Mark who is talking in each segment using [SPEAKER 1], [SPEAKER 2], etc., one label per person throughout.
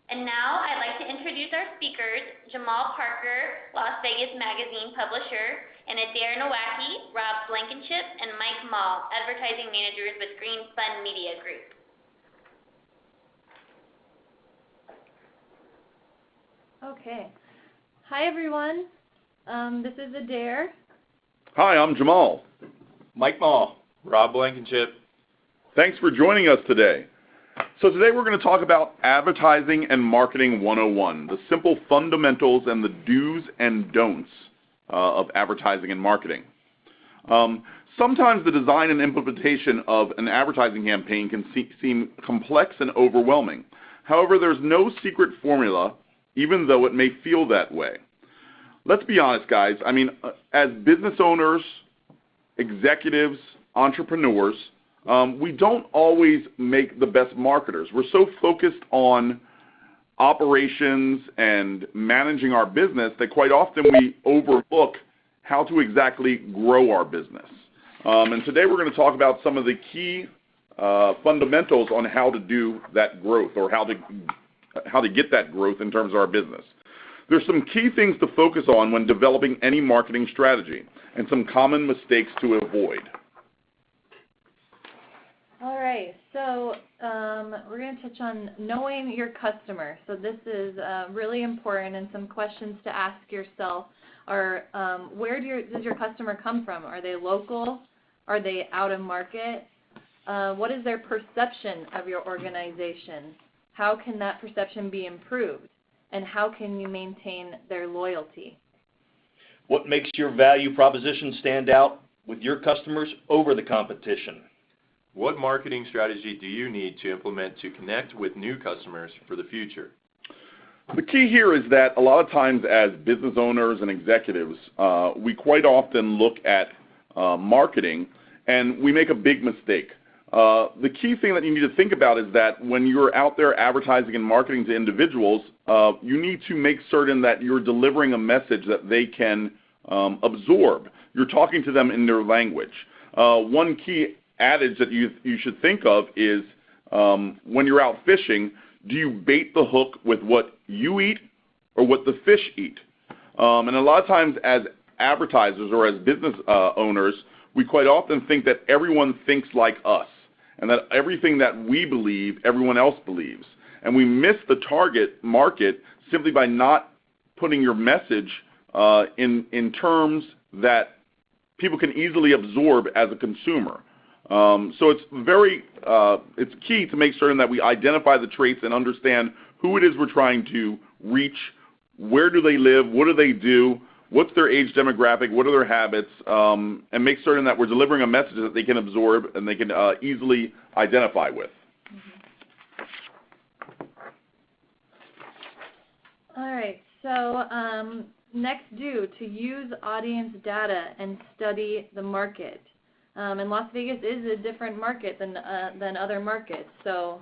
[SPEAKER 1] And now I'd like to introduce our speakers, Jamal Parker, Las Vegas Magazine publisher, and Adair Nowacki, Rob Blankenship, and Mike Mall, advertising managers with Green Fund Media Group.
[SPEAKER 2] Okay. Hi, everyone. This is Adair.
[SPEAKER 3] Hi, I'm Jamal.
[SPEAKER 4] Mike Mall. Rob Blankenship.
[SPEAKER 3] Thanks for joining us today. So today we're going to talk about Advertising and Marketing 101, the simple fundamentals and the do's and don'ts of advertising and marketing. Sometimes the design and implementation of an advertising campaign can seem complex and overwhelming. However, there's no secret formula, even though it may feel that way. Let's be honest, guys. I mean, as business owners, executives, entrepreneurs, we don't always make the best marketers. We're so focused on operations and managing our business that quite often we overlook how to exactly grow our business. And today we're going to talk about some of the key fundamentals on how to do that growth, or how to get that growth in terms of our business. There's some key things to focus on when developing any marketing strategy, and some common mistakes to avoid.
[SPEAKER 2] All right, so we're going to touch on knowing your customer. So this is really important, and some questions to ask yourself are, where does your customer come from? Are they local? Are they out of market? What is their perception of your organization? How can that perception be improved? And how can you maintain their loyalty?
[SPEAKER 4] What makes your value proposition stand out with your customers over the competition?
[SPEAKER 5] What marketing strategy do you need to implement to connect with new customers for the future?
[SPEAKER 3] The key here is that a lot of times as business owners and executives, we quite often look at marketing and we make a big mistake. The key thing that you need to think about is that when you're out there advertising and marketing to individuals, you need to make certain that you're delivering a message that they can absorb. You're talking to them in their language. One key adage that you should think of is, when you're out fishing, do you bait the hook with what you eat or what the fish eat? And a lot of times as advertisers or as business owners, we quite often think that everyone thinks like us, and that everything that we believe, everyone else believes. And we miss the target market simply by not putting your message in terms that people can easily absorb as a consumer. So it's key to make certain that we identify the traits and understand who it is we're trying to reach, where do they live, what do they do, what's their age demographic, what are their habits, and make certain that we're delivering a message that they can absorb and they can easily identify with.
[SPEAKER 2] All right, so next to use audience data and study the market. And Las Vegas is a different market than other markets, so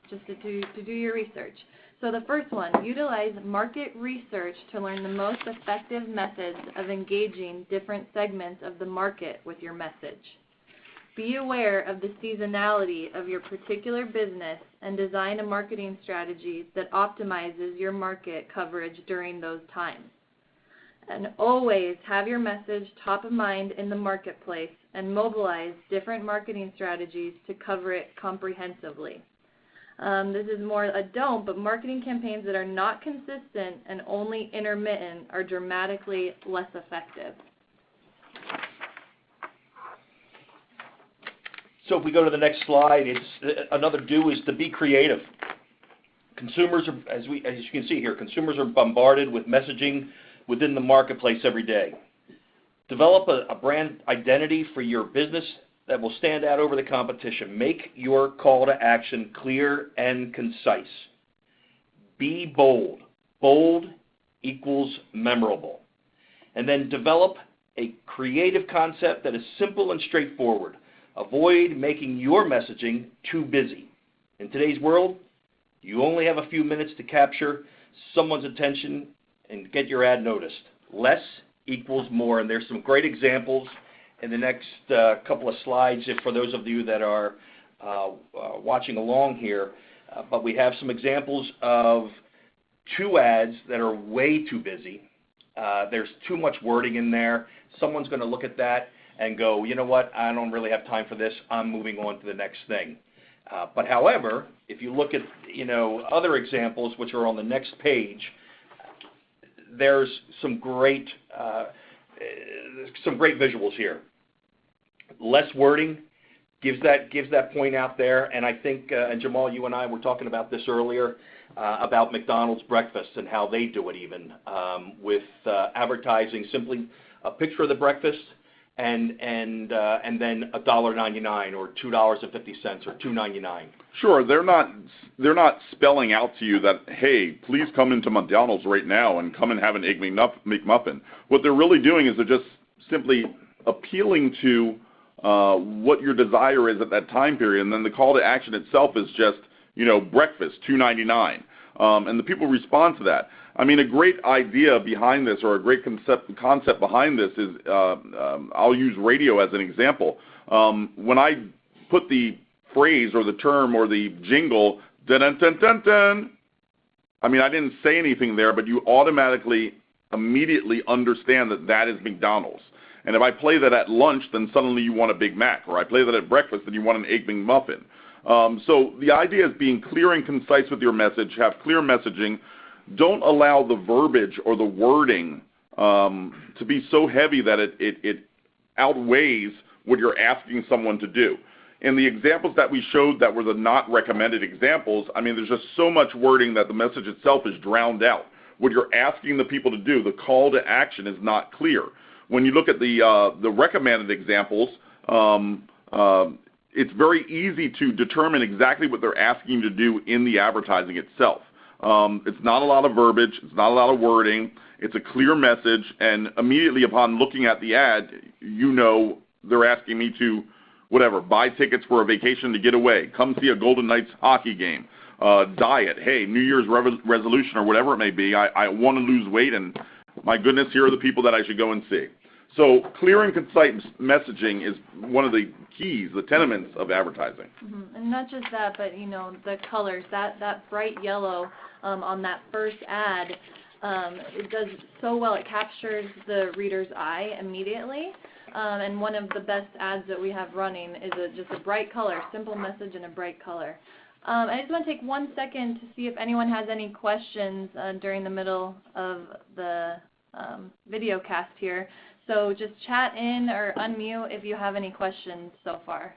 [SPEAKER 2] just to do your research. So the first one, utilize market research to learn the most effective methods of engaging different segments of the market with your message. Be aware of the seasonality of your particular business and design a marketing strategy that optimizes your market coverage during those times. And always have your message top of mind in the marketplace and mobilize different marketing strategies to cover it comprehensively. This is more a don't, but marketing campaigns that are not consistent and only intermittent are dramatically less effective.
[SPEAKER 4] So if we go to the next slide, another do is to be creative. Consumers are, as you can see here, consumers are bombarded with messaging within the marketplace every day. Develop a brand identity for your business that will stand out over the competition. Make your call to action clear and concise. Be bold. Bold equals memorable. And then develop a creative concept that is simple and straightforward. Avoid making your messaging too busy. In today's world, you only have a few minutes to capture someone's attention and get your ad noticed. Less equals more, and there's some great examples in the next couple of slides for those of you that are watching along here. but we have some examples of 2 ads that are way too busy. There's too much wording in there. Someone's going to look at that and go, you know what, I don't really have time for this. I'm moving on to the next thing. But however, if you look at, other examples which are on the next page, there's some great visuals here. Less wording gives that point out there, and I think, and Jamal, you and I were talking about this earlier, about McDonald's breakfast and how they do it even, with advertising simply a picture of the breakfast and then $1.99 or $2.50 or $2.99.
[SPEAKER 3] Sure, they're not spelling out to you that, hey, please come into McDonald's right now and come and have an Egg McMuffin. What they're really doing is they're just simply appealing to what your desire is at that time period, and then the call to action itself is just, breakfast, $2.99, and the people respond to that. I mean, a great idea behind this, or a great concept behind this is, I'll use radio as an example. When I put the phrase or the term or the jingle, dun dun dun dun dun, I mean, I didn't say anything there, but you automatically, immediately understand that that is McDonald's. And if I play that at lunch, then suddenly you want a Big Mac, or I play that at breakfast, then you want an Egg McMuffin. So the idea is being clear and concise with your message, have clear messaging. Don't allow the verbiage or the wording to be so heavy that it outweighs what you're asking someone to do. In the examples that we showed that were the not recommended examples, I mean, there's just so much wording that the message itself is drowned out. What you're asking the people to do, the call to action, is not clear. When you look at the recommended examples, it's very easy to determine exactly what they're asking you to do in the advertising itself. It's not a lot of verbiage. It's not a lot of wording. It's a clear message, and immediately upon looking at the ad, they're asking me to, buy tickets for a vacation to get away, come see a Golden Knights hockey game, diet, hey, New Year's resolution or whatever it may be. I want to lose weight, and my goodness, here are the people that I should go and see. So clear and concise messaging is one of the keys, the tenements of advertising.
[SPEAKER 2] Mm-hmm. And not just that, but the colors, that bright yellow on that first ad, it does so well. It captures the reader's eye immediately. And one of the best ads that we have running is just a bright color, simple message in a bright color. I just want to take 1 second to see if anyone has any questions during the middle of the video cast here. So just chat in or unmute if you have any questions so far.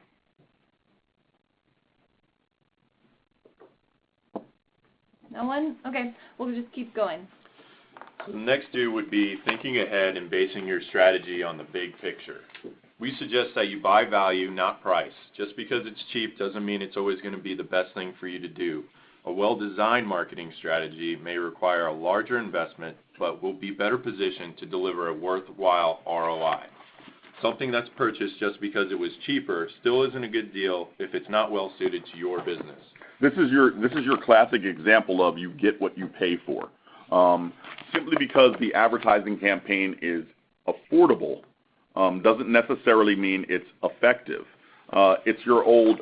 [SPEAKER 2] No one? Okay, we'll just keep going.
[SPEAKER 5] So the next do would be thinking ahead and basing your strategy on the big picture. We suggest that you buy value, not price. Just because it's cheap doesn't mean it's always going to be the best thing for you to do. A well-designed marketing strategy may require a larger investment, but will be better positioned to deliver a worthwhile ROI. Something that's purchased just because it was cheaper still isn't a good deal if it's not well suited to your business.
[SPEAKER 3] This is your classic example of you get what you pay for. Simply because the advertising campaign is affordable doesn't necessarily mean it's effective. It's your old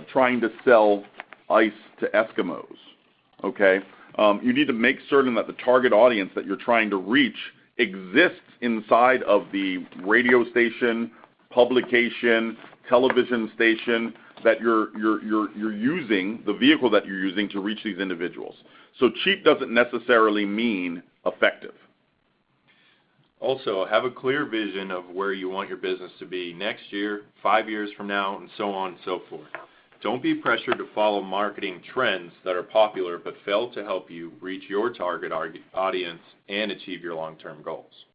[SPEAKER 3] trying to sell ice to Eskimos, okay? You need to make certain that the target audience that you're trying to reach exists inside of the radio station, publication, television station that you're using, the vehicle that you're using to reach these individuals. So cheap doesn't necessarily mean effective.
[SPEAKER 5] Also, have a clear vision of where you want your business to be next year, 5 years from now, and so on and so forth. Don't be pressured to follow marketing trends that are popular but fail to help you reach your target audience and achieve your long-term goals.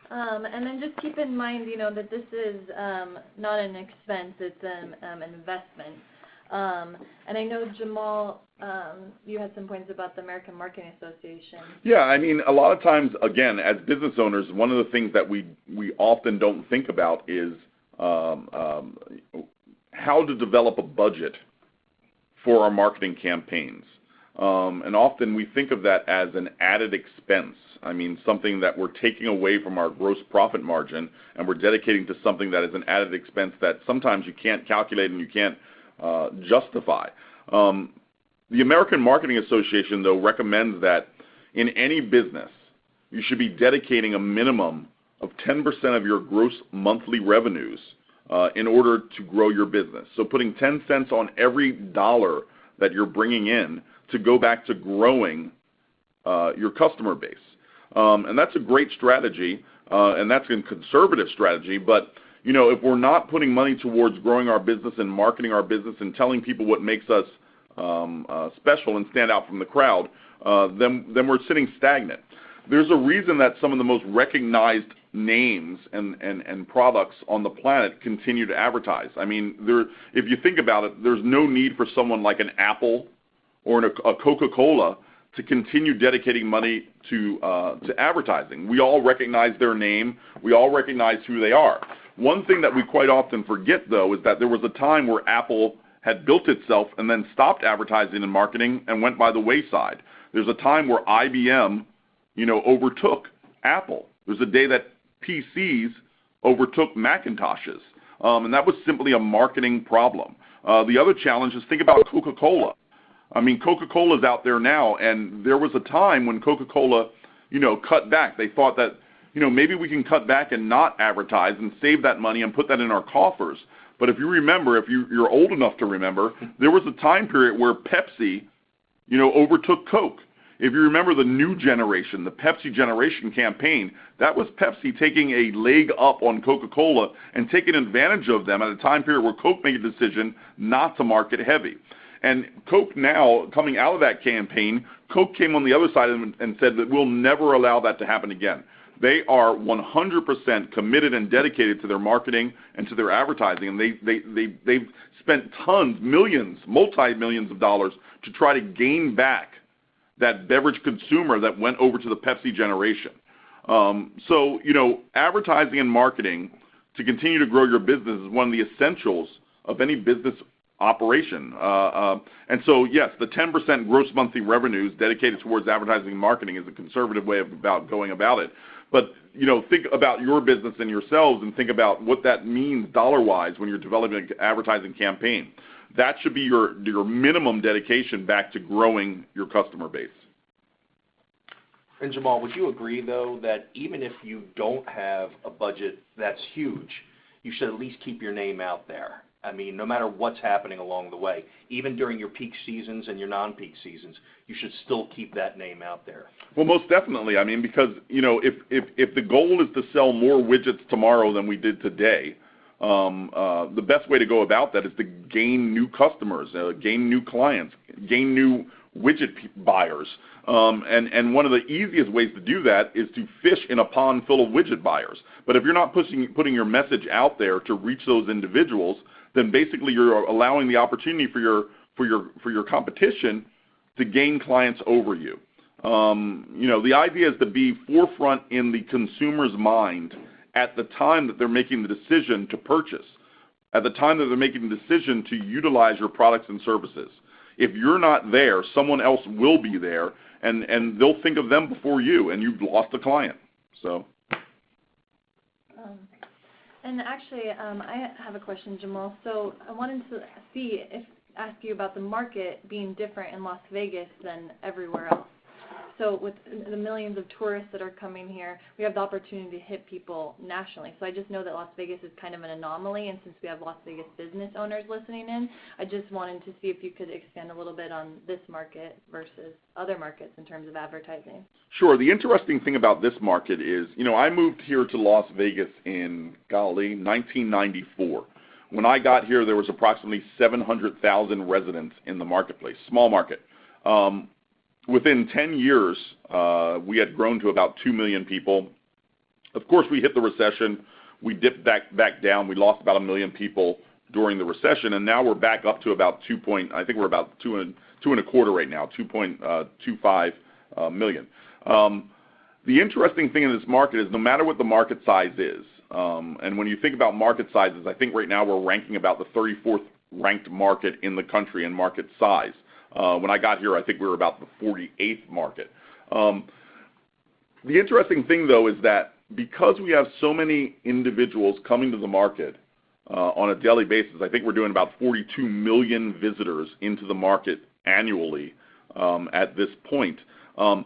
[SPEAKER 2] And then just keep in mind, that this is not an expense, it's an investment. And I know, Jamal, you had some points about the American Marketing Association.
[SPEAKER 3] Yeah, I mean, a lot of times, again, as business owners, one of the things that we often don't think about is how to develop a budget for our marketing campaigns. And often we think of that as an added expense. I mean, something that we're taking away from our gross profit margin, and we're dedicating to something that is an added expense that sometimes you can't calculate and you can't justify. The American Marketing Association, though, recommends that in any business, you should be dedicating a minimum of 10% of your gross monthly revenues in order to grow your business. So putting 10 cents on every dollar that you're bringing in to go back to growing your customer base. And that's a great strategy, and that's a conservative strategy. But, you know, if we're not putting money towards growing our business and marketing our business and telling people what makes us special and stand out from the crowd, then we're sitting stagnant. There's a reason that some of the most recognized names and products on the planet continue to advertise. I mean, if you think about it, there's no need for someone like an Apple or a Coca-Cola to continue dedicating money to advertising. We all recognize their name. We all recognize who they are. One thing that we quite often forget, though, is that there was a time where Apple had built itself and then stopped advertising and marketing and went by the wayside. There's a time where IBM, you know, overtook Apple. There's a day that PCs overtook Macintoshes, and that was simply a marketing problem. The other challenge is, think about Coca-Cola. I mean, Coca-Cola's out there now, and there was a time when Coca-Cola, you know, cut back. They thought that, you know, maybe we can cut back and not advertise and save that money and put that in our coffers. But if you remember, if you're old enough to remember, there was a time period where Pepsi, you know, overtook Coke. If you remember the new generation, the Pepsi generation campaign, that was Pepsi taking a leg up on Coca-Cola and taking advantage of them at a time period where Coke made a decision not to market heavy. And Coke now, coming out of that campaign, Coke came on the other side and said that we'll never allow that to happen again. They are 100% committed and dedicated to their marketing and to their advertising, and they've spent tons, millions, multi-millions of dollars to try to gain back that beverage consumer that went over to the Pepsi generation. So, you know, advertising and marketing to continue to grow your business is one of the essentials of any business operation. And so, yes, the 10% gross monthly revenues dedicated towards advertising and marketing is a conservative way about going about it. But, you know, think about your business and yourselves and think about what that means dollar-wise when you're developing an advertising campaign. That should be your minimum dedication back to growing your customer base.
[SPEAKER 4] And Jamal, would you agree, though, that even if you don't have a budget that's huge, you should at least keep your name out there? I mean, no matter what's happening along the way, even during your peak seasons and your non-peak seasons, you should still keep that name out there.
[SPEAKER 3] Well, most definitely. I mean, because, you know, if the goal is to sell more widgets tomorrow than we did today, the best way to go about that is to gain new customers, gain new clients, gain new widget buyers. And one of the easiest ways to do that is to fish in a pond full of widget buyers. But if you're not putting your message out there to reach those individuals, then basically you're allowing the opportunity for your competition to gain clients over you. You know, the idea is to be forefront in the consumer's mind at the time that they're making the decision to purchase, at the time that they're making the decision to utilize your products and services. If you're not there, someone else will be there, and they'll think of them before you, and you've lost a client. So.
[SPEAKER 2] And actually, I have a question, Jamal. So I wanted to ask you about the market being different in Las Vegas than everywhere else. So with the millions of tourists that are coming here, we have the opportunity to hit people nationally. So I just know that Las Vegas is kind of an anomaly, and since we have Las Vegas business owners listening in, I just wanted to see if you could expand a little bit on this market versus other markets in terms of advertising.
[SPEAKER 3] Sure. The interesting thing about this market is, you know, I moved here to Las Vegas in, 1994. When I got here, there was approximately 700,000 residents in the marketplace, small market. Within 10 years, we had grown to about 2 million people. Of course, we hit the recession. We dipped back down. We lost about 1 million people during the recession, and now we're back up to about I think we're about 2.25 right now, 2.25 million. The interesting thing in this market is no matter what the market size is, and when you think about market sizes, I think right now we're ranking about the 34th ranked market in the country in market size. When I got here, I think we were about the 48th market. The interesting thing, though, is that because we have so many individuals coming to the market on a daily basis, I think we're doing about 42 million visitors into the market annually at this point. From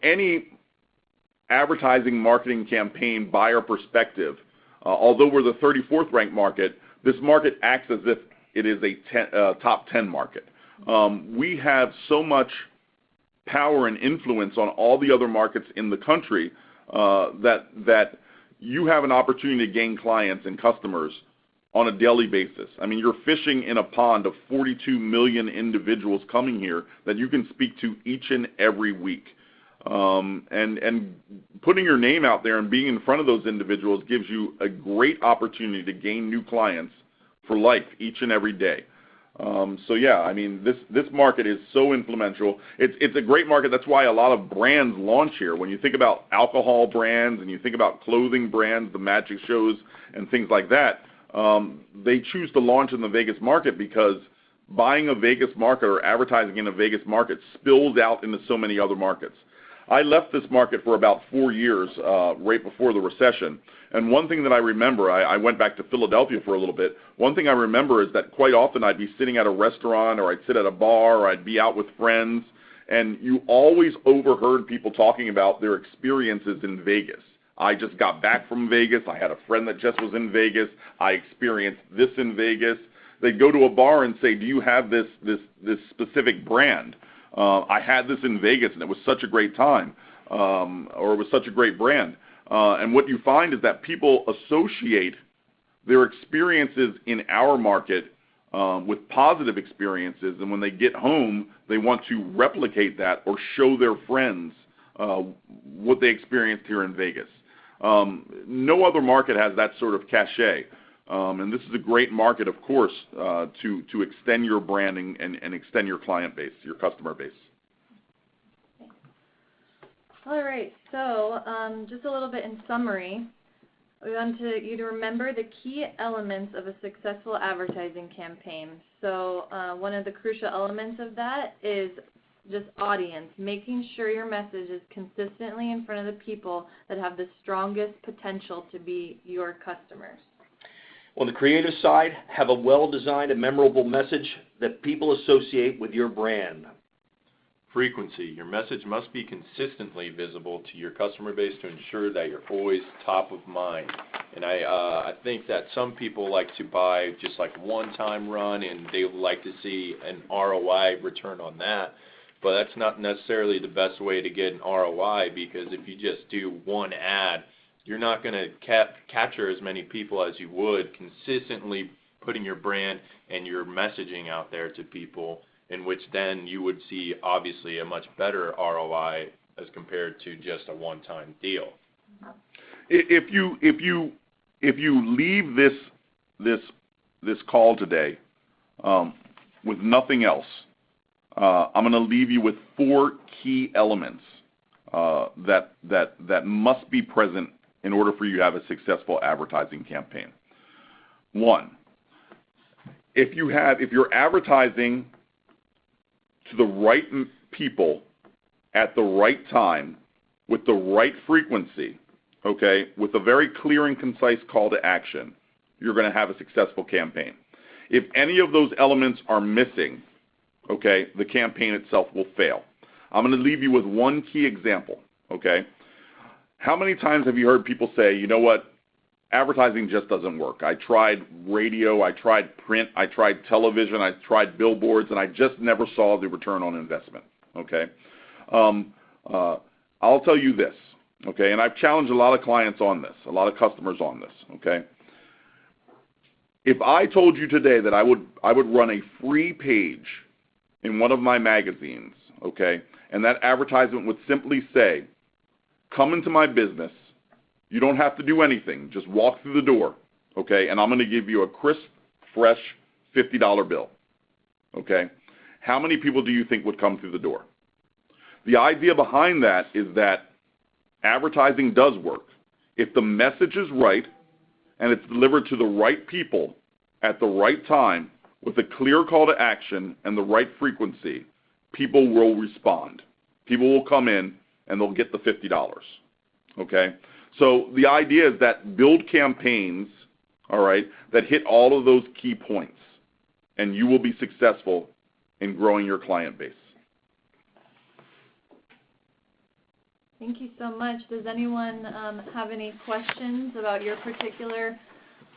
[SPEAKER 3] any advertising marketing campaign buyer perspective, although we're the 34th ranked market, this market acts as if it is a top 10 market. We have so much power and influence on all the other markets in the country that you have an opportunity to gain clients and customers on a daily basis. I mean, you're fishing in a pond of 42 million individuals coming here that you can speak to each and every week. And putting your name out there and being in front of those individuals gives you a great opportunity to gain new clients for life each and every day. So yeah, I mean, this market is so influential. It's a great market. That's why a lot of brands launch here. When you think about alcohol brands and you think about clothing brands, the magic shows and things like that, they choose to launch in the Vegas market because buying a Vegas market or advertising in a Vegas market spills out into so many other markets. I left this market for about 4 years, right before the recession. And one thing that I remember, I went back to Philadelphia for a little bit. One thing I remember is that quite often I'd be sitting at a restaurant or I'd sit at a bar or I'd be out with friends, and you always overheard people talking about their experiences in Vegas. I just got back from Vegas. I had a friend that just was in Vegas. I experienced this in Vegas. They'd go to a bar and say, do you have this specific brand? I had this in Vegas, and it was such a great time, or it was such a great brand. And what you find is that people associate their experiences in our market with positive experiences, and when they get home, they want to replicate that or show their friends what they experienced here in Vegas. No other market has that sort of cachet. And this is a great market, of course, to extend your branding and extend your client base, your customer base.
[SPEAKER 2] All right, so just a little bit in summary, we want you to remember the key elements of a successful advertising campaign. So one of the crucial elements of that is just audience, making sure your message is consistently in front of the people that have the strongest potential to be your customers.
[SPEAKER 4] On the creative side, have a well-designed and memorable message that people associate with your brand.
[SPEAKER 5] Frequency. Your message must be consistently visible to your customer base to ensure that you're always top of mind. And I think that some people like to buy just like one-time run, and they like to see an ROI return on that. But that's not necessarily the best way to get an ROI, because if you just do one ad, you're not going to capture as many people as you would consistently putting your brand and your messaging out there to people, in which then you would see obviously a much better ROI as compared to just a one-time deal.
[SPEAKER 3] If you leave this call today with nothing else, I'm going to leave you with 4 key elements that must be present in order for you to have a successful advertising campaign. 1, if you're advertising to the right people at the right time with the right frequency, okay, with a very clear and concise call to action, you're going to have a successful campaign. If any of those elements are missing, okay, the campaign itself will fail. I'm going to leave you with one key example, okay? How many times have you heard people say, you know what, advertising just doesn't work. I tried radio, I tried print, I tried television, I tried billboards, and I just never saw the return on investment, okay? I'll tell you this, okay, and I've challenged a lot of clients on this, a lot of customers on this, okay? If I told you today that I would run a free page in one of my magazines, okay, and that advertisement would simply say, come into my business, you don't have to do anything, just walk through the door, okay, and I'm going to give you a crisp, fresh $50 bill, okay? How many people do you think would come through the door? The idea behind that is that advertising does work. If the message is right and it's delivered to the right people at the right time with a clear call to action and the right frequency, people will respond. People will come in and they'll get the $50. Okay? So the idea is that build campaigns, all right, that hit all of those key points, and you will be successful in growing your client base.
[SPEAKER 2] Thank you so much. Does anyone have any questions about your particular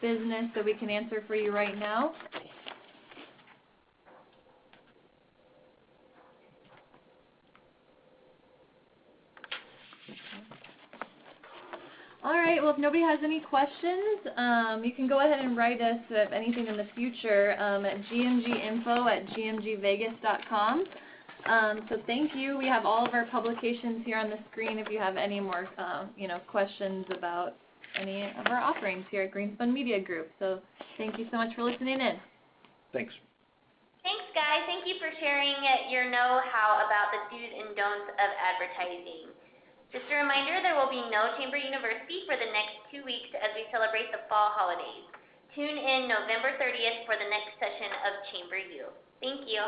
[SPEAKER 2] business that we can answer for you right now? All right, well, if nobody has any questions, you can go ahead and write us if anything in the future at gmginfo@gmgvegas.com. So thank you. We have all of our publications here on the screen if you have any more questions about any of our offerings here at Greenspun Media Group. So thank you so much for listening in.
[SPEAKER 4] Thanks.
[SPEAKER 1] Thanks, guys. Thank you for sharing your know-how about the do's and don'ts of advertising. Just a reminder, there will be no Chamber University for the next 2 weeks as we celebrate the fall holidays. Tune in November 30th for the next session of Chamber U. Thank you.